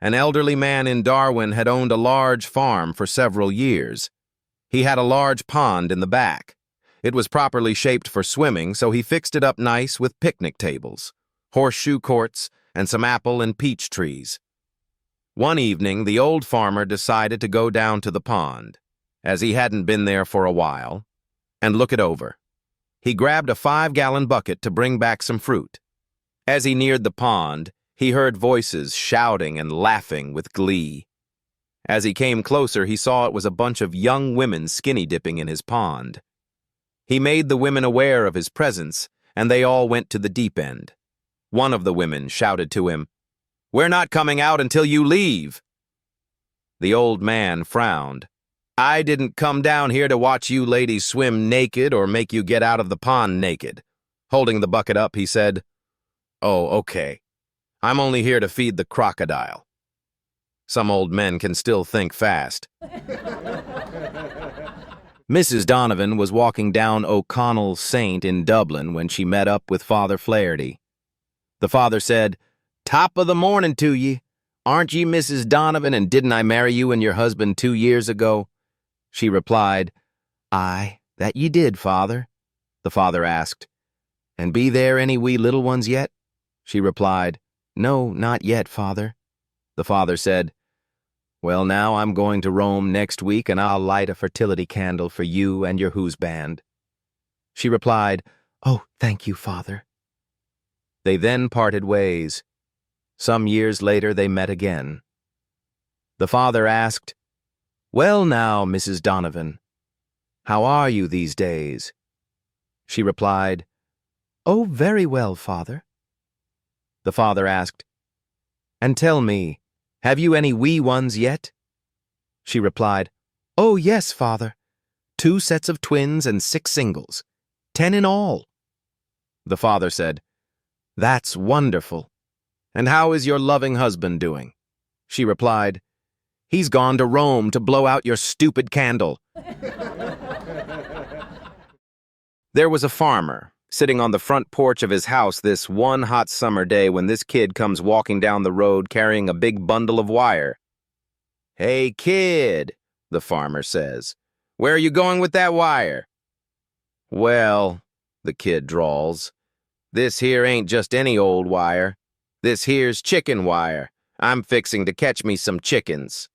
An elderly man in Darwin had owned a large farm for several years. He had a large pond in the back. It was properly shaped for swimming, so he fixed it up nice with picnic tables, horseshoe courts, and some apple and peach trees. One evening, the old farmer decided to go down to the pond, as he hadn't been there for a while, and look it over. He grabbed a 5-gallon bucket to bring back some fruit. As he neared the pond, he heard voices shouting and laughing with glee. As he came closer, he saw it was a bunch of young women skinny dipping in his pond. He made the women aware of his presence, and they all went to the deep end. One of the women shouted to him, "We're not coming out until you leave." The old man frowned. "I didn't come down here to watch you ladies swim naked or make you get out of the pond naked." Holding the bucket up, he said, "Oh, okay. I'm only here to feed the crocodile." Some old men can still think fast. Mrs. Donovan was walking down O'Connell Saint in Dublin when she met up with Father Flaherty. The father said, "Top of the morning to ye. Aren't ye Mrs. Donovan, and didn't I marry you and your husband 2 years ago?" She replied, "Aye, that ye did, father." The father asked, "And be there any wee little ones yet?" She replied, "No, not yet, father." The father said, "Well, now I'm going to Rome next week, and I'll light a fertility candle for you and your husband." She replied, "Oh, thank you, father." They then parted ways. Some years later they met again. The father asked, "Well now, Mrs. Donovan, how are you these days?" She replied, "Oh, very well, father." The father asked, "And tell me, have you any wee ones yet?" She replied, "Oh, yes, father. 2 sets of twins and 6 singles. 10 in all." The father said, "That's wonderful. And how is your loving husband doing?" She replied, "He's gone to Rome to blow out your stupid candle." There was a farmer sitting on the front porch of his house this one hot summer day when this kid comes walking down the road carrying a big bundle of wire. "Hey, kid," the farmer says, "where are you going with that wire?" "Well," the kid drawls, "this here ain't just any old wire. This here's chicken wire. I'm fixing to catch me some chickens."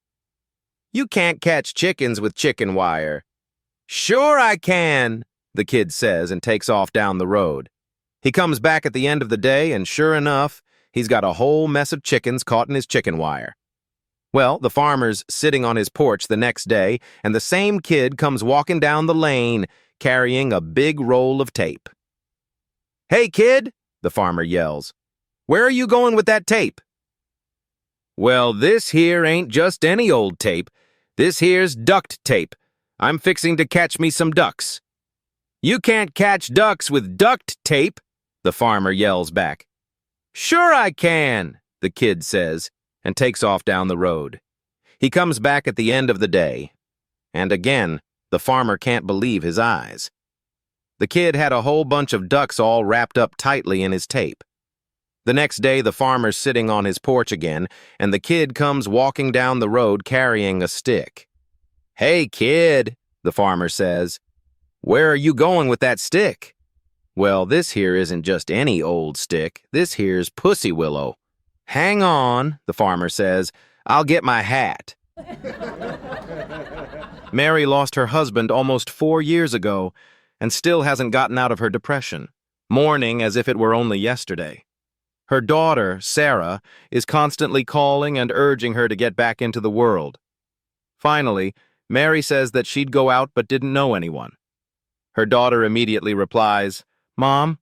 "You can't catch chickens with chicken wire." "Sure I can," the kid says and takes off down the road. He comes back at the end of the day, and sure enough, he's got a whole mess of chickens caught in his chicken wire. Well, the farmer's sitting on his porch the next day, and the same kid comes walking down the lane carrying a big roll of tape. "Hey, kid," the farmer yells, "where are you going with that tape?" "Well, this here ain't just any old tape. This here's duct tape. I'm fixing to catch me some ducks." "You can't catch ducks with duct tape," the farmer yells back. "Sure I can," the kid says, and takes off down the road. He comes back at the end of the day, and again, the farmer can't believe his eyes. The kid had a whole bunch of ducks all wrapped up tightly in his tape. The next day, the farmer's sitting on his porch again, and the kid comes walking down the road carrying a stick. "Hey, kid," the farmer says, "where are you going with that stick?" "Well, this here isn't just any old stick. This here's Pussy Willow." "Hang on," the farmer says, "I'll get my hat." Mary lost her husband almost 4 years ago and still hasn't gotten out of her depression, mourning as if it were only yesterday. Her daughter, Sarah, is constantly calling and urging her to get back into the world. Finally, Mary says that she'd go out but didn't know anyone. Her daughter immediately replies, "Mom,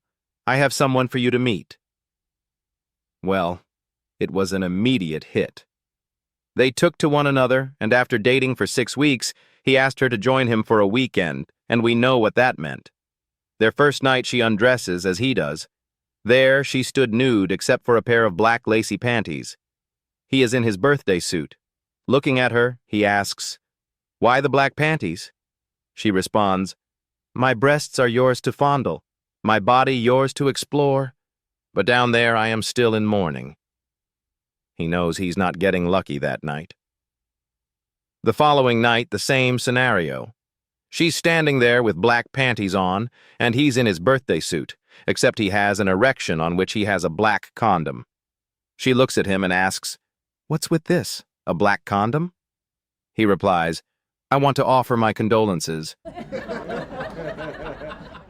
I have someone for you to meet." Well, it was an immediate hit. They took to one another, and after dating for 6 weeks, he asked her to join him for a weekend, and we know what that meant. Their first night she undresses, as he does. There, she stood nude except for a pair of black lacy panties. He is in his birthday suit. Looking at her, he asks, "Why the black panties?" She responds, "My breasts are yours to fondle, my body yours to explore, but down there I am still in mourning." He knows he's not getting lucky that night. The following night, the same scenario. She's standing there with black panties on, and he's in his birthday suit, except he has an erection on which he has a black condom. She looks at him and asks, "What's with this? A black condom?" He replies, "I want to offer my condolences."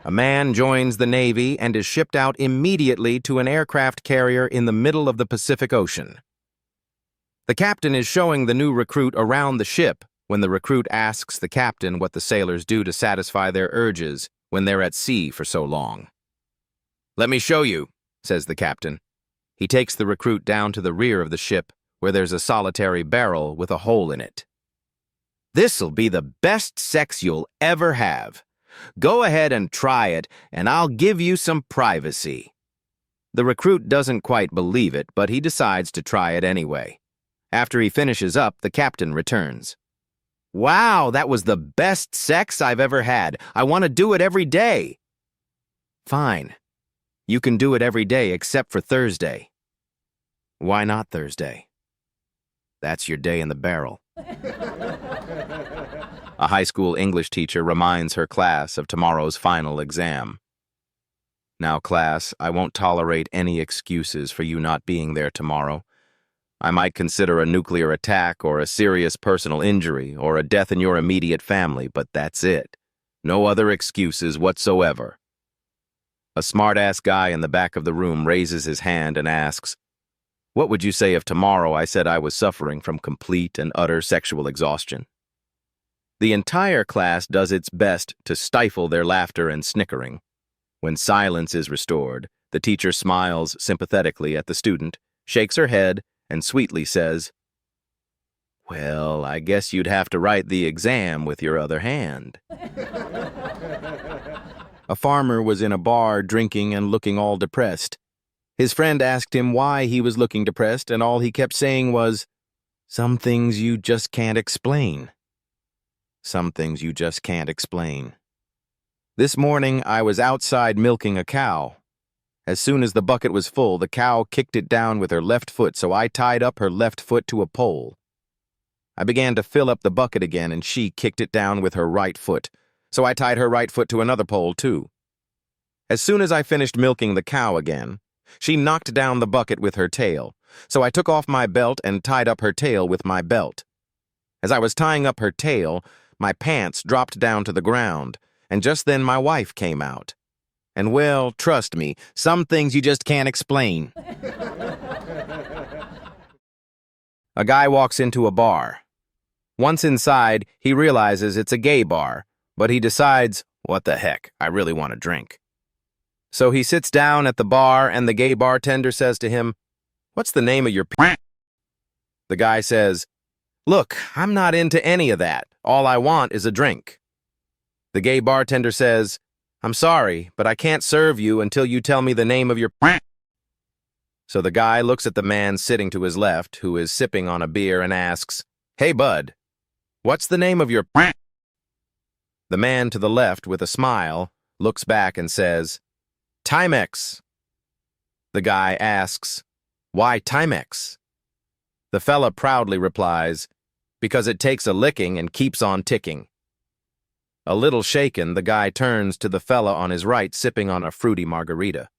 A man joins the Navy and is shipped out immediately to an aircraft carrier in the middle of the Pacific Ocean. The captain is showing the new recruit around the ship when the recruit asks the captain what the sailors do to satisfy their urges when they're at sea for so long. "Let me show you," says the captain. He takes the recruit down to the rear of the ship where there's a solitary barrel with a hole in it. "This'll be the best sex you'll ever have. Go ahead and try it, and I'll give you some privacy." The recruit doesn't quite believe it, but he decides to try it anyway. After he finishes up, the captain returns. "Wow, that was the best sex I've ever had. I want to do it every day." "Fine. You can do it every day except for Thursday." "Why not Thursday?" "That's your day in the barrel." A high school English teacher reminds her class of tomorrow's final exam. "Now, class, I won't tolerate any excuses for you not being there tomorrow. I might consider a nuclear attack or a serious personal injury or a death in your immediate family, but that's it. No other excuses whatsoever." A smart-ass guy in the back of the room raises his hand and asks, "What would you say if tomorrow I said I was suffering from complete and utter sexual exhaustion?" The entire class does its best to stifle their laughter and snickering. When silence is restored, the teacher smiles sympathetically at the student, shakes her head, and sweetly says, "Well, I guess you'd have to write the exam with your other hand." A farmer was in a bar drinking and looking all depressed. His friend asked him why he was looking depressed, and all he kept saying was, "Some things you just can't explain." Some things you just can't explain. This morning, I was outside milking a cow. As soon as the bucket was full, the cow kicked it down with her left foot, so I tied up her left foot to a pole. I began to fill up the bucket again, and she kicked it down with her right foot, so I tied her right foot to another pole, too. As soon as I finished milking the cow again, she knocked down the bucket with her tail, so I took off my belt and tied up her tail with my belt. As I was tying up her tail, my pants dropped down to the ground, and just then my wife came out. And well, trust me, some things you just can't explain. A guy walks into a bar. Once inside, he realizes it's a gay bar, but he decides, what the heck, I really want a drink. So he sits down at the bar, and the gay bartender says to him, "What's the name of your p-?" The guy says, "Look, I'm not into any of that. All I want is a drink." The gay bartender says, "I'm sorry, but I can't serve you until you tell me the name of your p-." So the guy looks at the man sitting to his left, who is sipping on a beer, and asks, "Hey, bud, what's the name of your p-?" The man to the left, with a smile, looks back and says, "Timex." The guy asks, "Why Timex?" The fella proudly replies, "Because it takes a licking and keeps on ticking." A little shaken, the guy turns to the fella on his right sipping on a fruity margarita.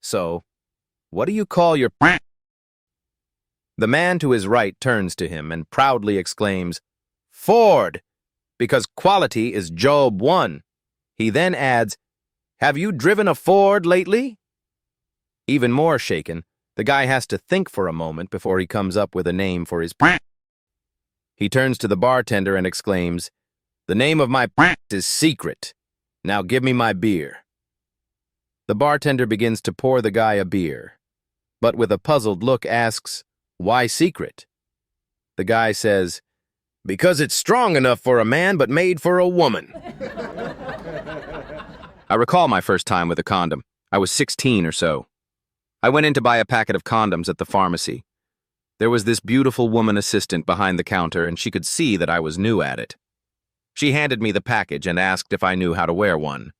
"So, what do you call your p-?" The man to his right turns to him and proudly exclaims, "Ford, because quality is job one." He then adds, "Have you driven a Ford lately?" Even more shaken, the guy has to think for a moment before he comes up with a name for his p-. He turns to the bartender and exclaims, "The name of my p*** is Secret. Now give me my beer." The bartender begins to pour the guy a beer, but with a puzzled look asks, "Why Secret?" The guy says, "Because it's strong enough for a man but made for a woman." I recall my first time with a condom. I was 16 or so. I went in to buy a packet of condoms at the pharmacy. There was this beautiful woman assistant behind the counter, and she could see that I was new at it. She handed me the package and asked if I knew how to wear one.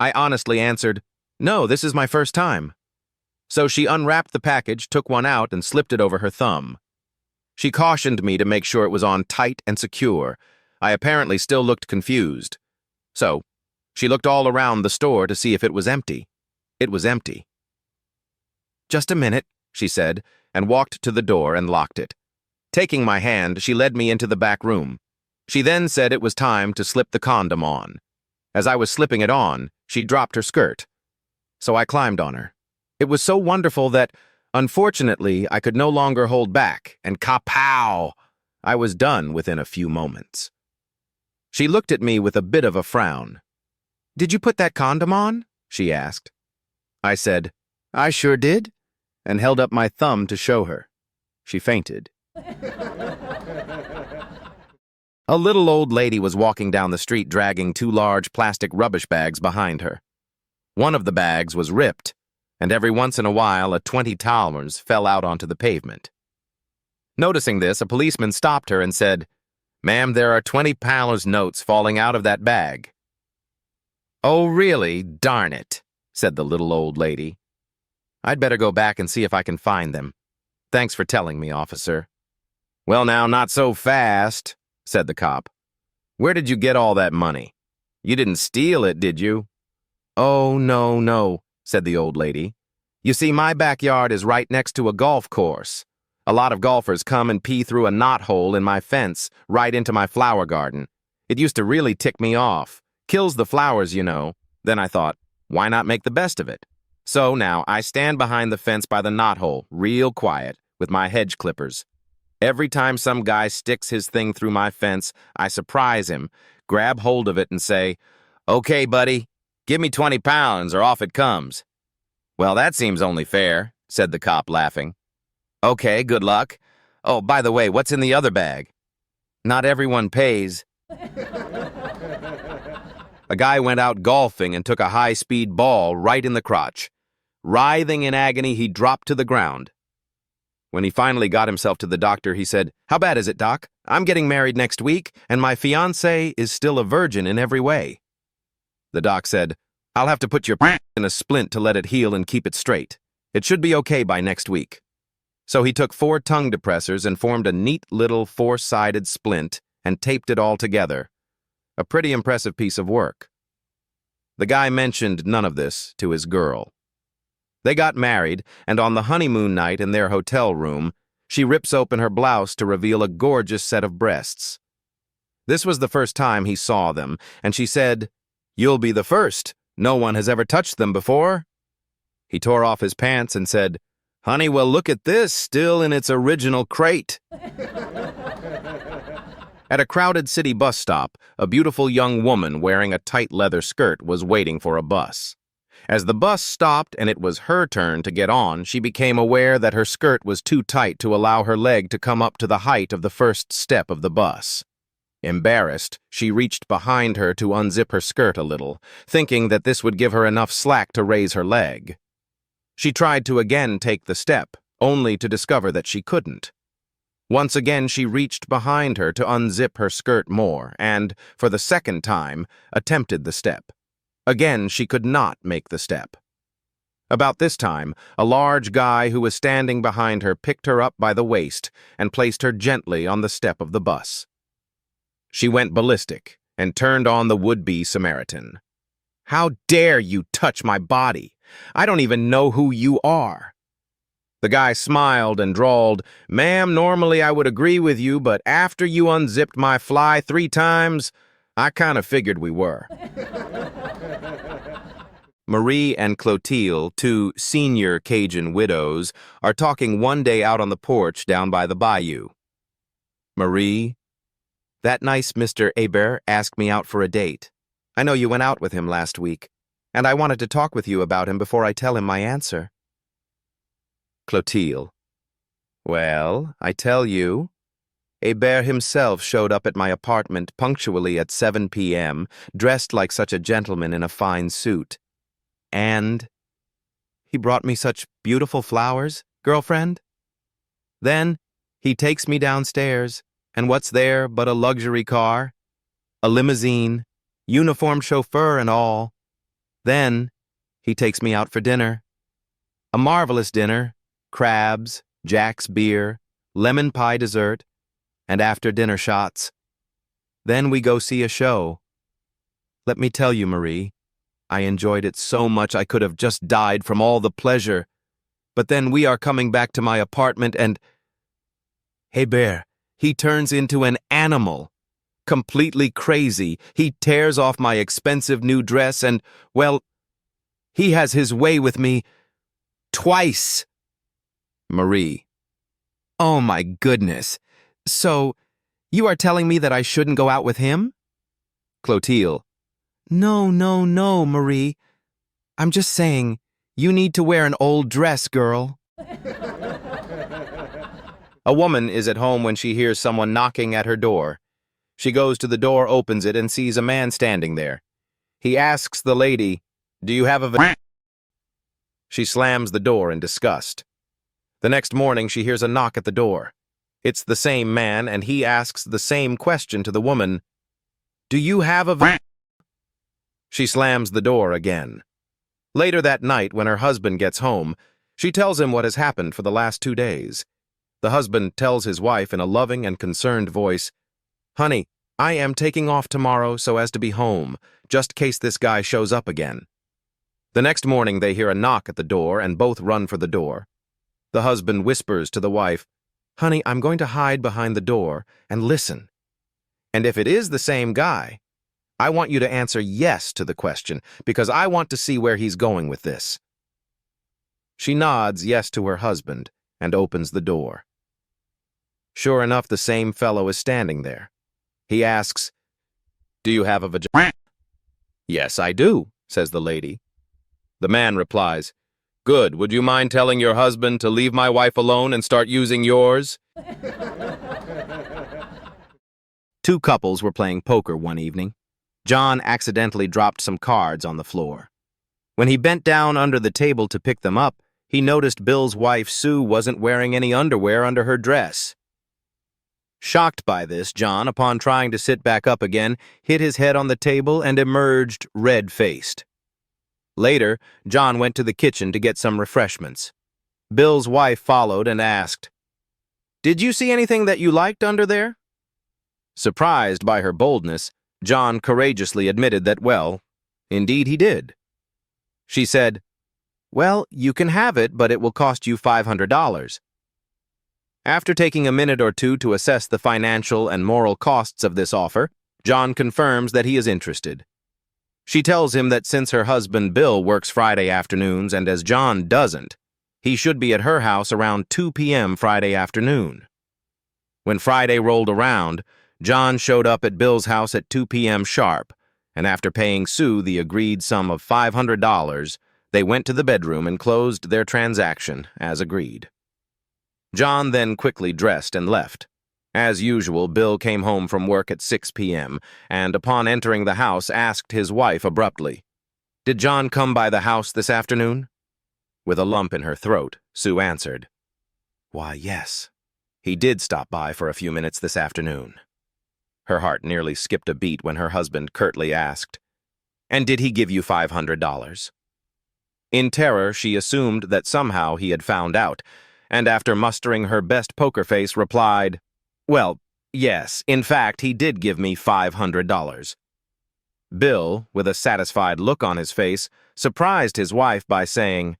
I honestly answered, "No, this is my first time." So she unwrapped the package, took one out, and slipped it over her thumb. She cautioned me to make sure it was on tight and secure. I apparently still looked confused. So, she looked all around the store to see if it was empty. It was empty. "Just a minute," she said, and walked to the door and locked it. Taking my hand, she led me into the back room. She then said it was time to slip the condom on. As I was slipping it on, she dropped her skirt. So I climbed on her. It was so wonderful that, unfortunately, I could no longer hold back, and kapow! I was done within a few moments. She looked at me with a bit of a frown. "Did you put that condom on?" she asked. I said, "I sure did," and held up my thumb to show her. She fainted. A little old lady was walking down the street dragging 2 large plastic rubbish bags behind her. One of the bags was ripped, and every once in a while a $20 fell out onto the pavement. Noticing this, a policeman stopped her and said, "Ma'am, there are $20 notes falling out of that bag." "Oh, really? Darn it," said the little old lady. "I'd better go back and see if I can find them. Thanks for telling me, officer." "Well, now, not so fast," said the cop. "Where did you get all that money? You didn't steal it, did you?" "Oh, no," said the old lady. "You see, my backyard is right next to a golf course. A lot of golfers come and pee through a knothole in my fence right into my flower garden. It used to really tick me off. Kills the flowers, you know." Then I thought, why not make the best of it? So now I stand behind the fence by the knothole, real quiet, with my hedge clippers. Every time some guy sticks his thing through my fence, I surprise him, grab hold of it and say, "Okay, buddy, give me £20 or off it comes." "Well, that seems only fair," said the cop, laughing. "Okay, good luck. Oh, by the way, what's in the other bag?" "Not everyone pays." A guy went out golfing and took a high-speed ball right in the crotch. Writhing in agony, he dropped to the ground. When he finally got himself to the doctor, he said, "How bad is it, Doc? I'm getting married next week, and my fiancée is still a virgin in every way." The doc said, "I'll have to put your in a splint to let it heal and keep it straight. It should be okay by next week." So he took 4 tongue depressors and formed a neat little 4-sided splint and taped it all together. A pretty impressive piece of work. The guy mentioned none of this to his girl. They got married, and on the honeymoon night in their hotel room, she rips open her blouse to reveal a gorgeous set of breasts. This was the first time he saw them, and she said, "You'll be the first. No one has ever touched them before." He tore off his pants and said, "Honey, well, look at this, still in its original crate." At a crowded city bus stop, a beautiful young woman wearing a tight leather skirt was waiting for a bus. As the bus stopped and it was her turn to get on, she became aware that her skirt was too tight to allow her leg to come up to the height of the first step of the bus. Embarrassed, she reached behind her to unzip her skirt a little, thinking that this would give her enough slack to raise her leg. She tried to again take the step, only to discover that she couldn't. Once again, she reached behind her to unzip her skirt more and, for the second time, attempted the step. Again, she could not make the step. About this time, a large guy who was standing behind her picked her up by the waist and placed her gently on the step of the bus. She went ballistic and turned on the would-be Samaritan. "How dare you touch my body? I don't even know who you are." The guy smiled and drawled, "Ma'am, normally I would agree with you, but after you unzipped my fly 3 times, I kind of figured we were." Marie and Clotilde, 2 senior Cajun widows, are talking one day out on the porch down by the bayou. Marie, "That nice Mr. Hebert asked me out for a date. I know you went out with him last week, and I wanted to talk with you about him before I tell him my answer." Clotilde, "Well, I tell you, Hebert himself showed up at my apartment punctually at 7 p.m., dressed like such a gentleman in a fine suit. And he brought me such beautiful flowers, girlfriend. Then he takes me downstairs, and what's there but a luxury car, a limousine, uniformed chauffeur and all. Then he takes me out for dinner. A marvelous dinner, crabs, Jack's beer, lemon pie dessert, and after-dinner shots. Then we go see a show. Let me tell you, Marie, I enjoyed it so much I could have just died from all the pleasure. But then we are coming back to my apartment and... Hey, Bear, he turns into an animal. Completely crazy. He tears off my expensive new dress and, well, he has his way with me twice. Marie. Oh my goodness. So, you are telling me that I shouldn't go out with him? Clotilde. No, Marie. I'm just saying, you need to wear an old dress, girl. A woman is at home when she hears someone knocking at her door. She goes to the door, opens it, and sees a man standing there. He asks the lady, "Do you have a She slams the door in disgust. The next morning, she hears a knock at the door. It's the same man, and he asks the same question to the woman, "Do you have a She slams the door again. Later that night, when her husband gets home, she tells him what has happened for the last 2 days. The husband tells his wife in a loving and concerned voice, "Honey, I am taking off tomorrow so as to be home, just in case this guy shows up again." The next morning, they hear a knock at the door and both run for the door. The husband whispers to the wife, "Honey, I'm going to hide behind the door and listen. And if it is the same guy, I want you to answer yes to the question because I want to see where he's going with this." She nods yes to her husband and opens the door. Sure enough, the same fellow is standing there. He asks, "Do you have a vagina?" "Yes, I do," says the lady. The man replies, "Good, would you mind telling your husband to leave my wife alone and start using yours?" Two couples were playing poker one evening. John accidentally dropped some cards on the floor. When he bent down under the table to pick them up, he noticed Bill's wife, Sue, wasn't wearing any underwear under her dress. Shocked by this, John, upon trying to sit back up again, hit his head on the table and emerged red-faced. Later, John went to the kitchen to get some refreshments. Bill's wife followed and asked, "Did you see anything that you liked under there?" Surprised by her boldness, John courageously admitted that, well, indeed he did. She said, "Well, you can have it, but it will cost you $500. After taking a minute or two to assess the financial and moral costs of this offer, John confirms that he is interested. She tells him that since her husband Bill works Friday afternoons and as John doesn't, he should be at her house around 2 p.m. Friday afternoon. When Friday rolled around, John showed up at Bill's house at 2 p.m. sharp, and after paying Sue the agreed sum of $500, they went to the bedroom and closed their transaction as agreed. John then quickly dressed and left. As usual, Bill came home from work at 6 p.m. and upon entering the house asked his wife abruptly, "Did John come by the house this afternoon?" With a lump in her throat, Sue answered, "Why, yes. He did stop by for a few minutes this afternoon." Her heart nearly skipped a beat when her husband curtly asked, "And did he give you $500? In terror, she assumed that somehow he had found out, and after mustering her best poker face, replied, "Well, yes, in fact, he did give me $500. Bill, with a satisfied look on his face, surprised his wife by saying,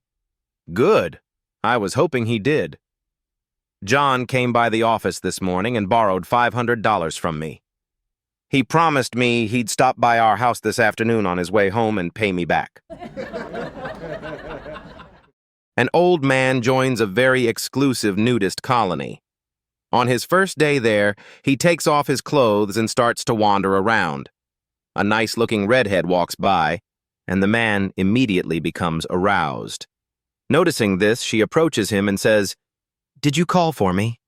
"Good. I was hoping he did. John came by the office this morning and borrowed $500 from me. He promised me he'd stop by our house this afternoon on his way home and pay me back." An old man joins a very exclusive nudist colony. On his first day there, he takes off his clothes and starts to wander around. A nice-looking redhead walks by, and the man immediately becomes aroused. Noticing this, she approaches him and says, "Did you call for me?"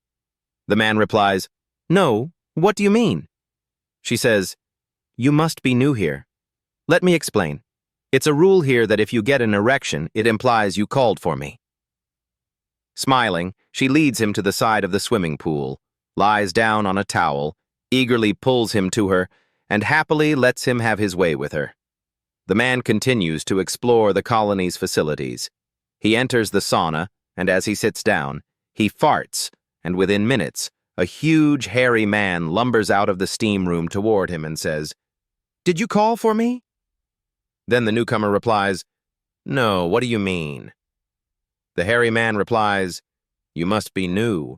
The man replies, "No, what do you mean?" She says, "You must be new here. Let me explain. It's a rule here that if you get an erection, it implies you called for me." Smiling, she leads him to the side of the swimming pool, lies down on a towel, eagerly pulls him to her, and happily lets him have his way with her. The man continues to explore the colony's facilities. He enters the sauna, and as he sits down, he farts, and within minutes, a huge, hairy man lumbers out of the steam room toward him and says, "Did you call for me?" Then the newcomer replies, "No, what do you mean?" The hairy man replies, "You must be new.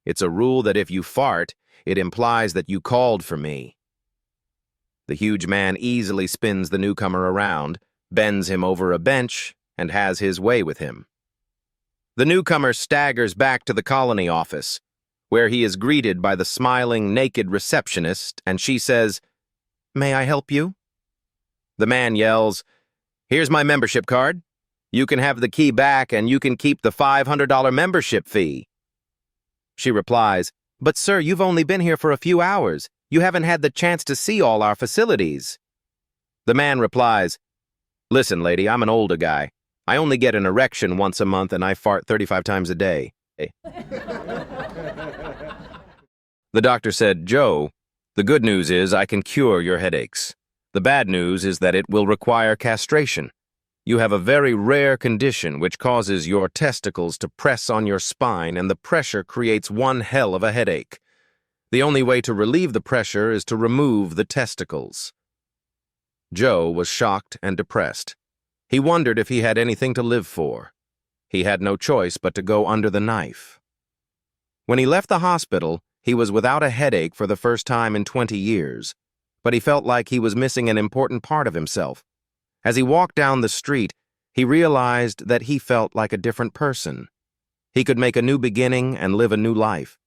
It's a rule that if you fart, it implies that you called for me." The huge man easily spins the newcomer around, bends him over a bench, and has his way with him. The newcomer staggers back to the colony office, where he is greeted by the smiling, naked receptionist, and she says, "May I help you?" The man yells, "Here's my membership card. You can have the key back and you can keep the $500 membership fee." She replies, "But sir, you've only been here for a few hours. You haven't had the chance to see all our facilities." The man replies, "Listen, lady, I'm an older guy. I only get an erection once a month and I fart 35 times a day." The doctor said, "Joe, the good news is I can cure your headaches. The bad news is that it will require castration. You have a very rare condition which causes your testicles to press on your spine, and the pressure creates one hell of a headache. The only way to relieve the pressure is to remove the testicles." Joe was shocked and depressed. He wondered if he had anything to live for. He had no choice but to go under the knife. When he left the hospital, he was without a headache for the first time in 20 years, but he felt like he was missing an important part of himself. As he walked down the street, he realized that he felt like a different person. He could make a new beginning and live a new life.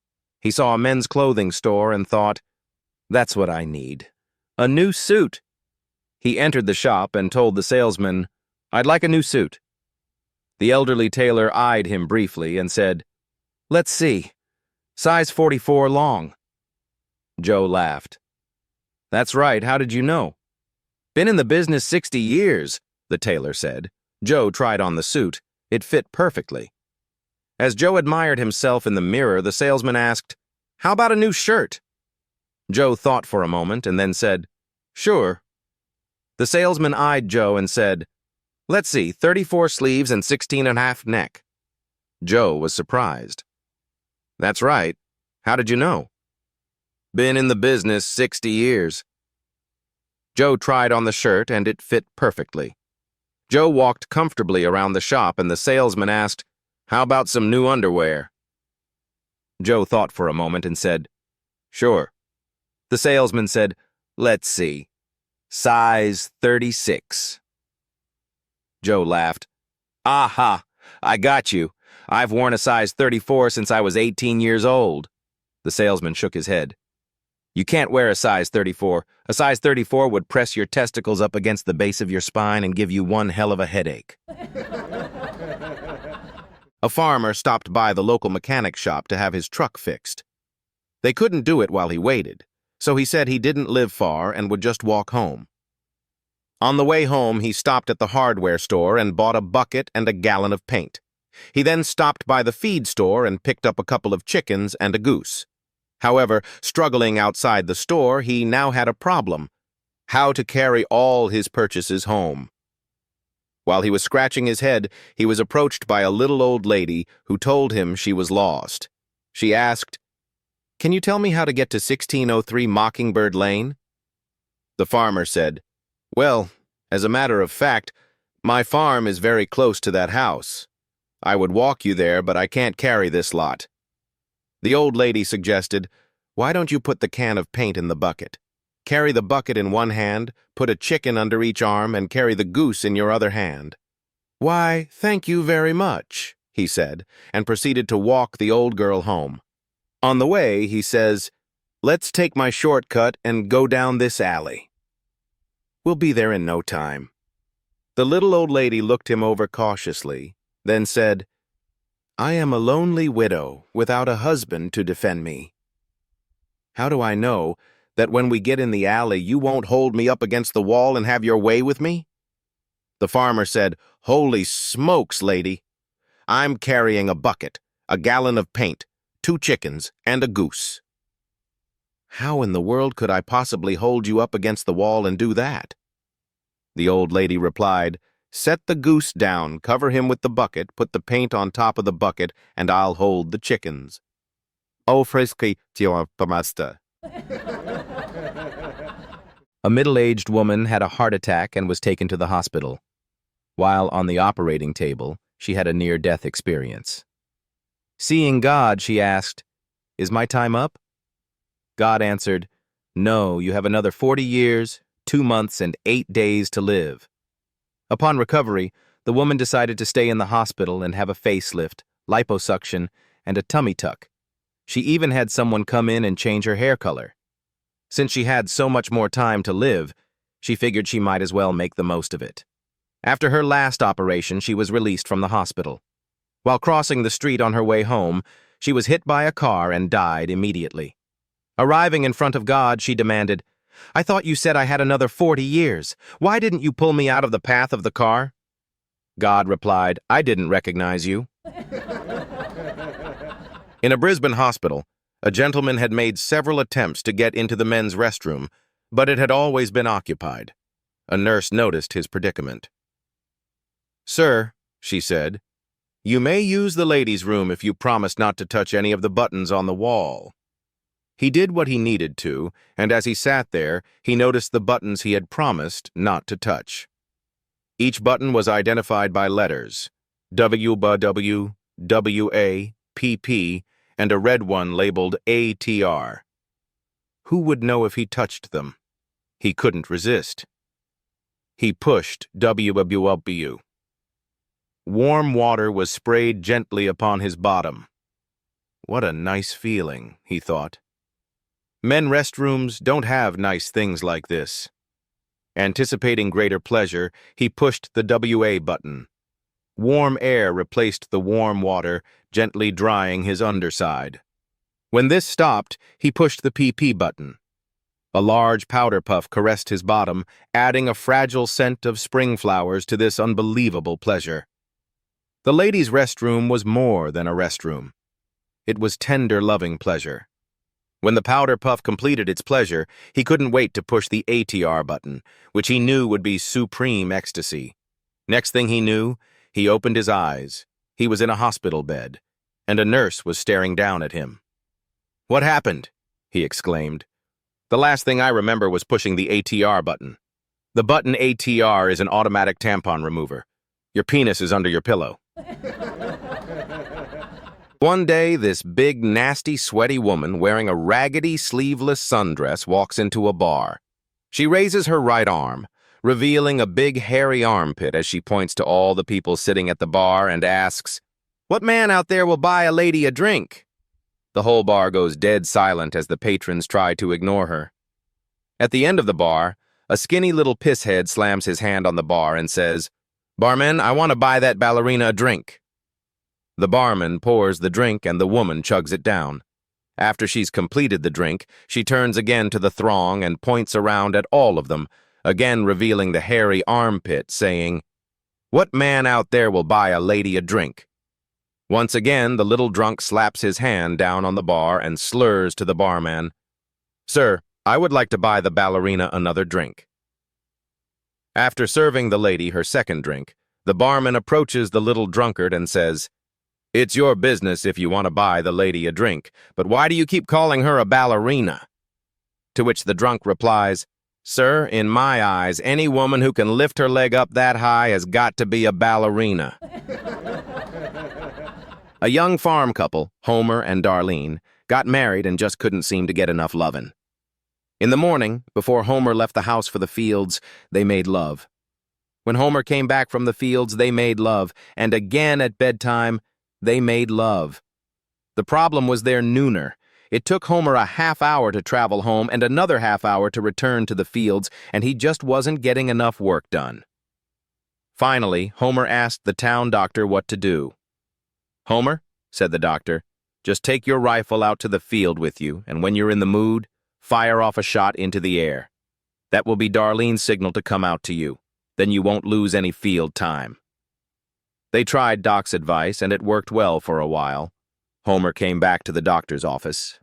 He saw a men's clothing store and thought, "That's what I need. A new suit." He entered the shop and told the salesman, "I'd like a new suit." The elderly tailor eyed him briefly and said, "Let's see. Size 44 long." Joe laughed. "That's right. How did you know?" "Been in the business 60 years, the tailor said. Joe tried on the suit. It fit perfectly. As Joe admired himself in the mirror, the salesman asked, "How about a new shirt?" Joe thought for a moment and then said, "Sure." The salesman eyed Joe and said, "Let's see, 34 sleeves and 16.5 neck." Joe was surprised. "That's right. How did you know?" "Been in the business 60 years. Joe tried on the shirt and it fit perfectly. Joe walked comfortably around the shop and the salesman asked, "How about some new underwear?" Joe thought for a moment and said, "Sure." The salesman said, "Let's see. Size 36. Joe laughed. "Aha! I got you. I've worn a size 34 since I was 18 years old." The salesman shook his head. "You can't wear a size 34. A size 34 would press your testicles up against the base of your spine and give you one hell of a headache." A farmer stopped by the local mechanic shop to have his truck fixed. They couldn't do it while he waited, so he said he didn't live far and would just walk home. On the way home, he stopped at the hardware store and bought a bucket and a gallon of paint. He then stopped by the feed store and picked up a couple of chickens and a goose. However, struggling outside the store, he now had a problem: how to carry all his purchases home. While he was scratching his head, he was approached by a little old lady who told him she was lost. She asked, "Can you tell me how to get to 1603 Mockingbird Lane?" The farmer said, "Well, as a matter of fact, my farm is very close to that house. I would walk you there, but I can't carry this lot." The old lady suggested, "Why don't you put the can of paint in the bucket? Carry the bucket in one hand, put a chicken under each arm, and carry the goose in your other hand." "Why, thank you very much," he said, and proceeded to walk the old girl home. On the way, he says, "Let's take my shortcut and go down this alley. We'll be there in no time." The little old lady looked him over cautiously, then said, "I am a lonely widow without a husband to defend me. How do I know that when we get in the alley you won't hold me up against the wall and have your way with me?" The farmer said, "Holy smokes, lady. I'm carrying a bucket, a gallon of paint, 2 chickens, and a goose. How in the world could I possibly hold you up against the wall and do that?" The old lady replied, Set the goose down, cover him with the bucket, put the paint on top of the bucket, and I'll hold the chickens. Oh, freschi, tio pamasta. A middle-aged woman had a heart attack and was taken to the hospital. While on the operating table, she had a near-death experience. Seeing God, she asked, "Is my time up?" God answered, "No, you have another 40 years, 2 months, and 8 days to live." Upon recovery, the woman decided to stay in the hospital and have a facelift, liposuction, and a tummy tuck. She even had someone come in and change her hair color. Since she had so much more time to live, she figured she might as well make the most of it. After her last operation, she was released from the hospital. While crossing the street on her way home, she was hit by a car and died immediately. Arriving in front of God, she demanded, "I thought you said I had another 40 years. Why didn't you pull me out of the path of the car?" God replied, "I didn't recognize you." In a Brisbane hospital, a gentleman had made several attempts to get into the men's restroom, but it had always been occupied. A nurse noticed his predicament. "Sir," she said, "you may use the ladies' room if you promise not to touch any of the buttons on the wall." He did what he needed to, and as he sat there, he noticed the buttons he had promised not to touch. Each button was identified by letters, WW, WA, PP, and a red one labeled ATR. Who would know if he touched them? He couldn't resist. He pushed WWW. Warm water was sprayed gently upon his bottom. What a nice feeling, he thought. Men restrooms don't have nice things like this. Anticipating greater pleasure, he pushed the WA button. Warm air replaced the warm water, gently drying his underside. When this stopped, he pushed the PP button. A large powder puff caressed his bottom, adding a fragile scent of spring flowers to this unbelievable pleasure. The ladies' restroom was more than a restroom. It was tender, loving pleasure. When the powder puff completed its pleasure, he couldn't wait to push the ATR button, which he knew would be supreme ecstasy. Next thing he knew, he opened his eyes. He was in a hospital bed, and a nurse was staring down at him. "What happened?" he exclaimed. "The last thing I remember was pushing the ATR button." "The button ATR is an automatic tampon remover. Your penis is under your pillow." One day, this big, nasty, sweaty woman wearing a raggedy, sleeveless sundress walks into a bar. She raises her right arm, revealing a big, hairy armpit as she points to all the people sitting at the bar and asks, "What man out there will buy a lady a drink?" The whole bar goes dead silent as the patrons try to ignore her. At the end of the bar, a skinny little pisshead slams his hand on the bar and says, "Barman, I want to buy that ballerina a drink." The barman pours the drink and the woman chugs it down. After she's completed the drink, she turns again to the throng and points around at all of them, again revealing the hairy armpit, saying, "What man out there will buy a lady a drink?" Once again, the little drunk slaps his hand down on the bar and slurs to the barman, "Sir, I would like to buy the ballerina another drink." After serving the lady her second drink, the barman approaches the little drunkard and says, "It's your business if you want to buy the lady a drink, but why do you keep calling her a ballerina?" To which the drunk replies, "Sir, in my eyes, any woman who can lift her leg up that high has got to be a ballerina." A young farm couple, Homer and Darlene, got married and just couldn't seem to get enough lovin'. In the morning, before Homer left the house for the fields, they made love. When Homer came back from the fields, they made love, and again at bedtime, they made love. The problem was their nooner. It took Homer a half hour to travel home and another half hour to return to the fields, and he just wasn't getting enough work done. Finally, Homer asked the town doctor what to do. "Homer," said the doctor, "just take your rifle out to the field with you, and when you're in the mood, fire off a shot into the air. That will be Darlene's signal to come out to you. Then you won't lose any field time." They tried Doc's advice, and it worked well for a while. Homer came back to the doctor's office.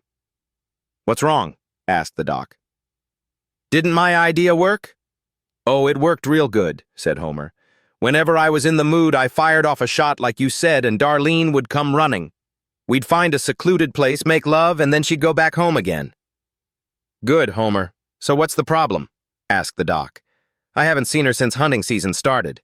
"What's wrong?" asked the doc. "Didn't my idea work?" "Oh, it worked real good," said Homer. Whenever I was in the mood, I fired off a shot like you said, and Darlene would come running. We'd find a secluded place, make love, and then she'd go back home again. Good, Homer. So what's the problem? Asked the doc. I haven't seen her since hunting season started.